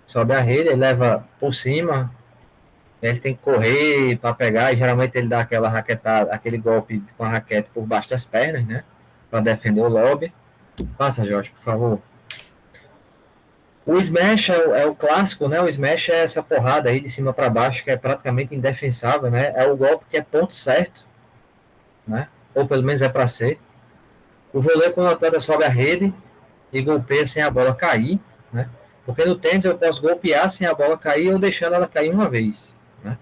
Sobe a rede, ele leva por cima, ele tem que correr para pegar, e geralmente ele dá aquela raquetada, aquele golpe com a raquete por baixo das pernas, né? Para defender o lob. Passa, Jorge, por favor. O smash é o clássico, né? O smash é essa porrada aí de cima para baixo que é praticamente indefensável, né? É o golpe que é ponto certo, né? Ou pelo menos é para ser. O vôlei quando o atleta sobe a rede e golpeia sem a bola cair, né? Porque no tênis eu posso golpear sem a bola cair ou deixando ela cair uma vez, né?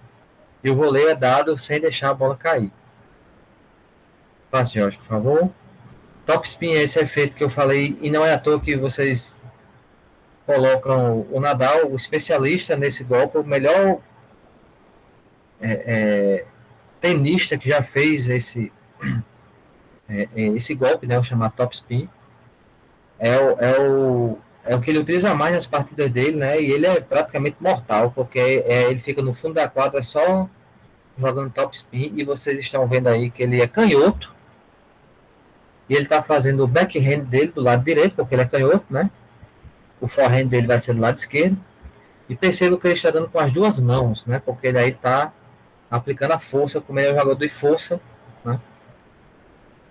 E o vôlei é dado sem deixar a bola cair. Passe, Jorge, por favor. Top spin é esse efeito que eu falei e não é à toa que vocês colocam o Nadal, o especialista nesse golpe, o melhor é, tenista que já fez esse golpe, né, o chamado top spin, é o que ele utiliza mais nas partidas dele, né, e ele é praticamente mortal, porque ele fica no fundo da quadra só jogando top spin, e vocês estão vendo aí que ele é canhoto, e ele está fazendo o backhand dele do lado direito, porque ele é canhoto, né, o forehand dele vai ser do lado esquerdo, e perceba que ele está dando com as duas mãos, né, porque ele aí está aplicando a força, como ele é um jogador de força, né,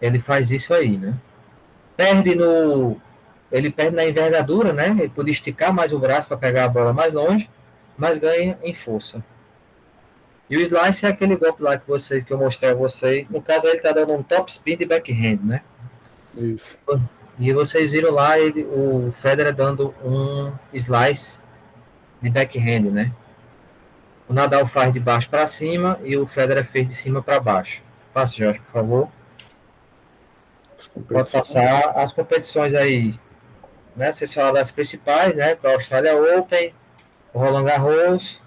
ele faz isso aí, né. Perde no. Ele perde na envergadura, né? Ele podia esticar mais o braço para pegar a bola mais longe, mas ganha em força. E o slice é aquele golpe lá que eu mostrei a vocês. No caso, ele está dando um top spin de backhand, né? isso. E vocês viram lá o Federer dando um slice de backhand, né? O Nadal faz de baixo para cima e o Federer fez de cima para baixo. Passa, Jorge, por favor. As Pode competições. passar as competições aí, né? Vocês falaram das principais, né? Que é a Australia Open, o Roland Garros,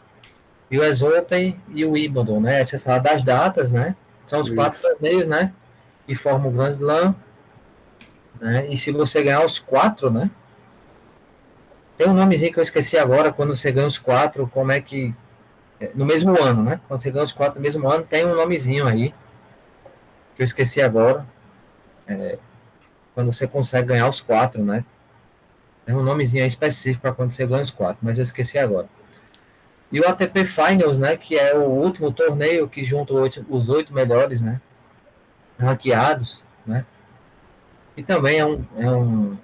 US Open e o Wimbledon, né? Você fala das datas, né? São os quatro Isso. torneios, né? Que formam o Grand Slam, né? E se você ganhar os quatro, né? Tem um nomezinho que eu esqueci agora, quando você ganha os quatro, como é que... No mesmo ano, né? Quando você ganha os quatro no mesmo ano, tem um nomezinho aí, que eu esqueci agora, quando você consegue ganhar os quatro, né? Tem um nomezinho aí específico para quando você ganha os quatro, mas eu esqueci agora. E o ATP Finals, né? Que é o último torneio que junta os oito melhores, né? Ranqueados, né? E também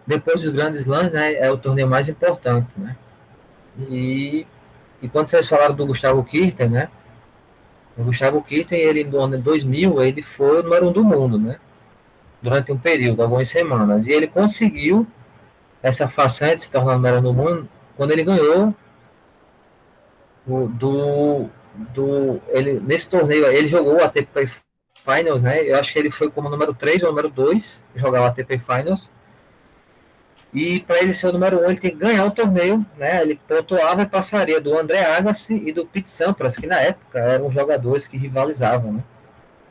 depois dos grandes slams, né, é o torneio mais importante, né? E E quando vocês falaram do Gustavo Kirten, né? O Gustavo Kirten, ele no ano 2000, ele foi o número 1 do mundo, né? Durante um período, algumas semanas. E ele conseguiu essa façanha de se tornar o número 1 do mundo quando ele ganhou ele, nesse torneio. Ele jogou a ATP Finals, né? Eu acho que ele foi como número 3 ou número 2 jogar o ATP Finals. E para ele ser o número 1, ele tem que ganhar o torneio, né? Ele pontuava e passaria do André Agassi e do Pete Sampras, que na época eram jogadores que rivalizavam, né?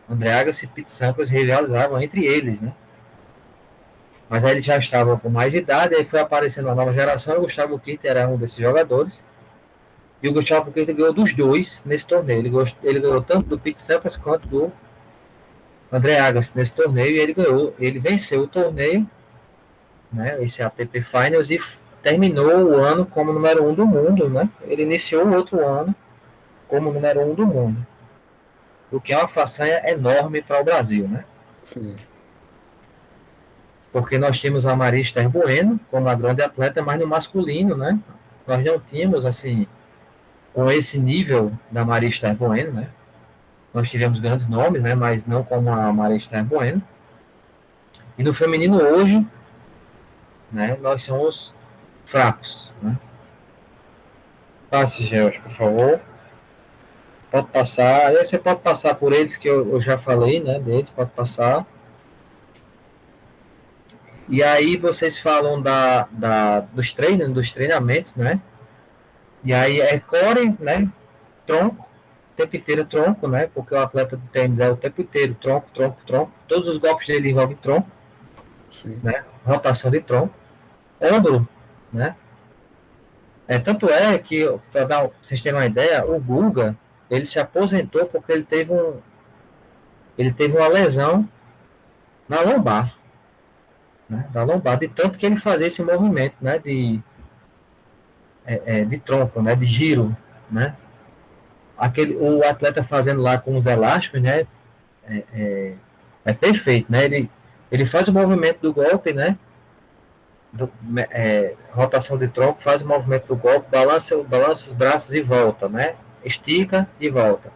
André Agassi e Pete Sampras rivalizavam entre eles, né? Mas aí ele já estava com mais idade, aí foi aparecendo uma nova geração, e o Gustavo Kirten era um desses jogadores. E o Gustavo Kirten ganhou dos dois nesse torneio. Ele ganhou tanto do Pete Sampras quanto do André Agassi nesse torneio, e ele venceu o torneio, né, esse ATP Finals, e terminou o ano como número 1 do mundo, né? Ele iniciou o outro ano como número 1 do mundo, o que é uma façanha enorme para o Brasil, né? Sim. Porque nós tínhamos a Maria Esther Bueno como a grande atleta, mas no masculino, né? Nós não tínhamos, assim, com esse nível da Maria Esther Bueno, né? Nós tivemos grandes nomes, né? Mas não como a Maria Esther Bueno. E no feminino hoje, né? Nós somos fracos, né? Passe, George, por favor. Pode passar. Aí você pode passar por eles que eu já falei, né? Deles, pode passar. E aí vocês falam dos treinos, dos treinamentos, né? E aí é core, né? Tronco, o tempo inteiro tronco, né? Porque o atleta do tênis é o tempo inteiro tronco, tronco, tronco. Todos os golpes dele envolvem tronco, Sim. né? Rotação de tronco. Ombro, né? Tanto é que, para vocês terem uma ideia, o Guga, ele se aposentou porque ele teve uma lesão na lombar, né? Da lombar, de tanto que ele fazia esse movimento, né? De tronco, né? De giro, né? O atleta fazendo lá com os elásticos, né? É perfeito, né? Ele faz o movimento do golpe, né? Rotação de tronco, faz o movimento do golpe, balança os braços e volta, né? Estica e volta.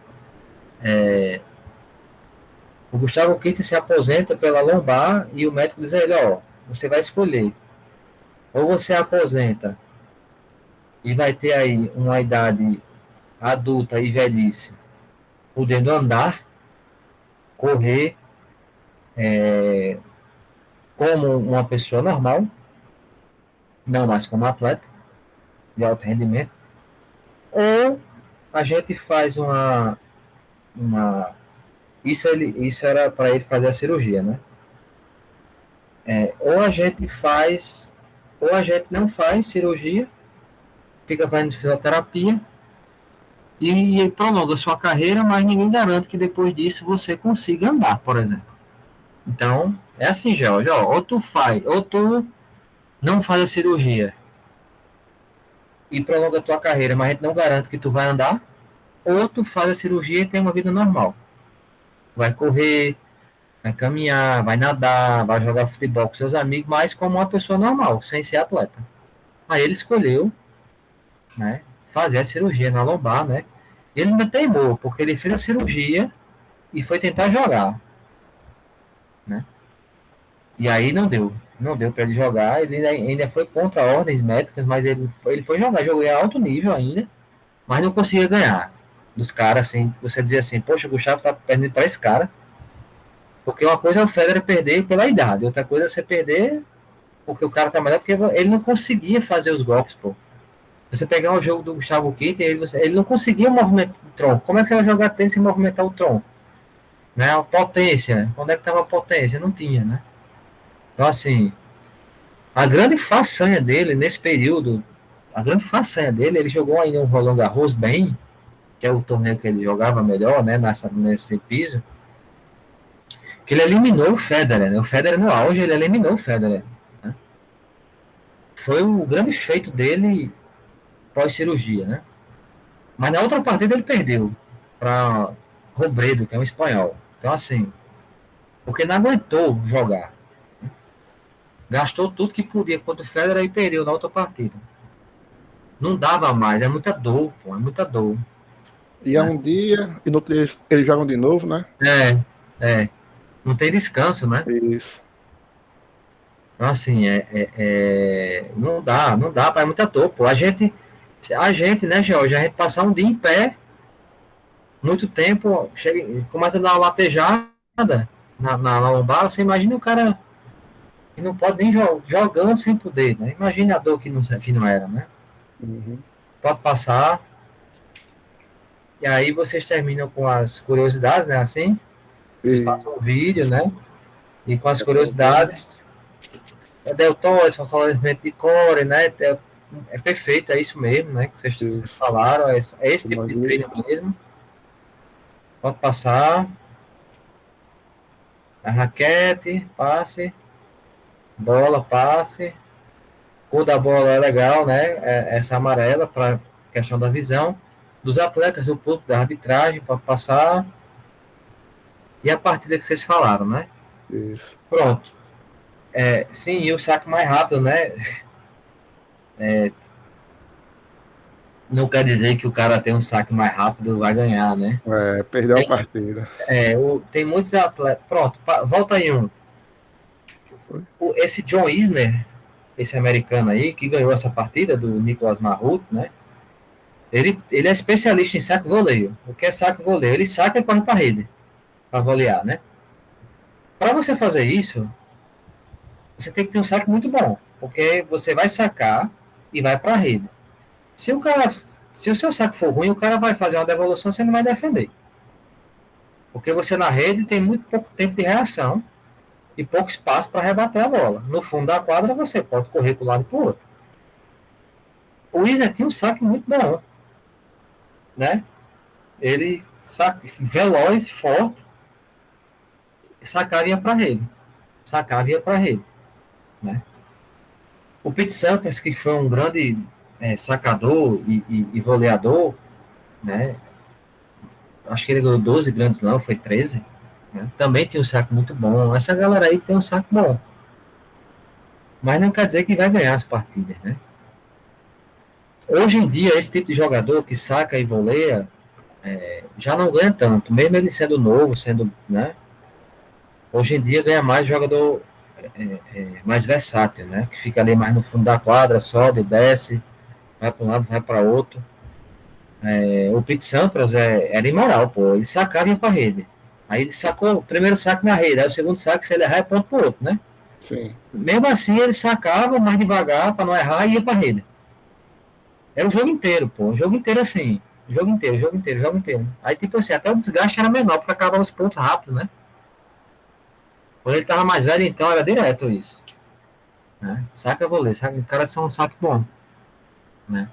O Gustavo Kirten se aposenta pela lombar e o médico diz a ele, ó, você vai escolher. Ou você aposenta e vai ter aí uma idade adulta e velhice, podendo andar, correr, como uma pessoa normal, não mais como atleta de alto rendimento, ou a gente faz isso era para ele fazer a cirurgia, né? Ou a gente faz, ou a gente não faz cirurgia, fica fazendo fisioterapia e prolonga a sua carreira, mas ninguém garante que depois disso você consiga andar, por exemplo. Então, é assim, Jorge, ou tu faz, ou tu não faz a cirurgia e prolonga a tua carreira, mas a gente não garante que tu vai andar, ou tu faz a cirurgia e tem uma vida normal. Vai correr, vai caminhar, vai nadar, vai jogar futebol com seus amigos, mas como uma pessoa normal, sem ser atleta. Aí ele escolheu, né, fazer a cirurgia na lombar, né? Ele ainda teimou, porque ele fez a cirurgia e foi tentar jogar, né? E aí não deu para ele jogar, ele ainda foi contra ordens médicas, mas ele foi jogar, jogou em alto nível ainda, mas não conseguia ganhar dos caras, assim, você dizia assim, poxa, o Gustavo tá perdendo para esse cara, porque uma coisa é o Federer perder pela idade, outra coisa é você perder porque o cara tá melhor, porque ele não conseguia fazer os golpes, pô. Você pegar o jogo do Gustavo Kirten, ele não conseguia movimentar o tronco. Como é que você vai jogar tênis sem movimentar o tronco? Né? A potência, onde é que estava a potência? Não tinha, né? Então, assim, a grande façanha dele nesse período, ele jogou ainda um Roland Garros bem, que é o torneio que ele jogava melhor, né, nesse piso, que ele eliminou o Federer, né? O Federer no auge, ele eliminou o Federer, né? Foi o grande feito dele pós-cirurgia, né? Mas na outra partida ele perdeu para Robredo, que é um espanhol. Então, assim, porque não aguentou jogar. Gastou tudo que podia contra o Federer e perdeu na outra partida. Não dava mais, é muita dor, pô, é muita dor. E é um dia, e no outro dia eles jogam de novo, né? Não tem descanso, né? Isso. Então, assim, não dá, é muita dor, pô. Né, George, a gente passar um dia em pé, muito tempo, começa a dar uma latejada na lombar, você imagina o cara que não pode nem jogando sem poder, né? Imagina a dor que não era, né? Uhum. Pode passar, e aí vocês terminam com as curiosidades, né? Assim, vocês E passam o vídeo, né? E com as curiosidades, deltóide, fortalecimento de core, né? É perfeito, é isso mesmo, né? Que vocês isso. falaram, é esse tipo de treino mesmo. Pode passar. A raquete, passe, bola, passe. Cor da bola é legal, né? Essa amarela para questão da visão. Dos atletas do ponto da arbitragem, pode passar. E a partida que vocês falaram, né? Isso. Pronto. Sim, e o saque mais rápido, né? Não quer dizer que o cara tem um saque mais rápido vai ganhar, né? Perdeu a partida. Tem muitos atletas. Pronto, volta aí um. Esse John Isner, esse americano aí, que ganhou essa partida do Nicolas Mahut, né? Ele é especialista em saque e voleio. O que é saque e voleio? Ele saca e corre para a rede para volear, né? Para você fazer isso, você tem que ter um saque muito bom, porque você vai sacar e vai para a rede. Se o seu saque for ruim, o cara vai fazer uma devolução, você não vai defender. Porque você na rede tem muito pouco tempo de reação e pouco espaço para rebater a bola. No fundo da quadra, você pode correr para um lado e para o outro. O Isner tinha um saque muito bom, né? Ele veloz, forte, sacava e ia para a rede. Sacava e ia para a rede. Né? O Pete Sampras, que foi um grande sacador e voleador, né? Acho que ele ganhou 12 grandes não, foi 13. Né? Também tem um saque muito bom. Essa galera aí tem um saque bom. Mas não quer dizer que vai ganhar as partidas, né? Hoje em dia, esse tipo de jogador que saca e voleia já não ganha tanto. Mesmo ele sendo novo, né? Hoje em dia ganha mais jogador mais versátil, né? Que fica ali mais no fundo da quadra, sobe, desce, vai para um lado, vai para outro. O Pete Sampras era imoral, pô. Ele sacava e ia para rede. Aí ele sacou o primeiro saque na rede, aí o segundo saque, se ele errar, é ponto pro outro, né? Sim. Mesmo assim, ele sacava mais devagar para não errar e ia para rede. Era o jogo inteiro, pô. O jogo inteiro assim. O jogo inteiro. Aí, tipo assim, até o desgaste era menor, porque acabava os pontos rápido, né? Quando ele tava mais velho, então, era direto isso. Né? Saca voleio, saca, os caras são um saque bom. Né?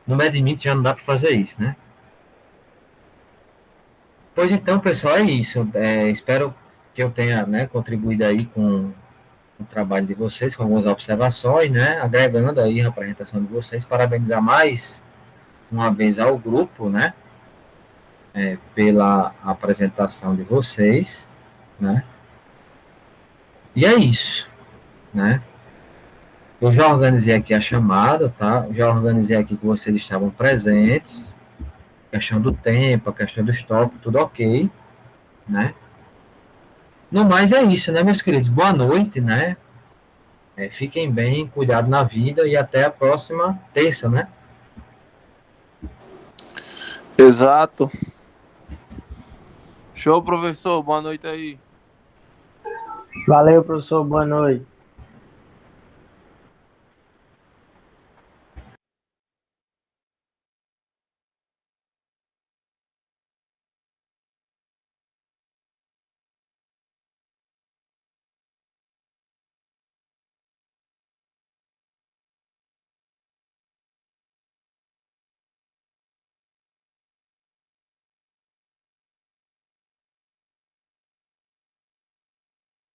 No badminton já não dá para fazer isso, né? Pois então, pessoal, é isso. Espero que eu tenha, né, contribuído aí com o trabalho de vocês, com algumas observações, né? Agregando aí a apresentação de vocês. Parabenizar mais uma vez ao grupo, né? Pela apresentação de vocês, né? E é isso, né? Eu já organizei aqui a chamada, tá? Já organizei aqui que vocês estavam presentes. A questão do tempo, a questão do stop, tudo ok, né? No mais é isso, né, meus queridos? Boa noite, né? Fiquem bem, cuidado na vida e até a próxima terça, né? Exato. Show, professor. Boa noite aí. Valeu, professor. Boa noite.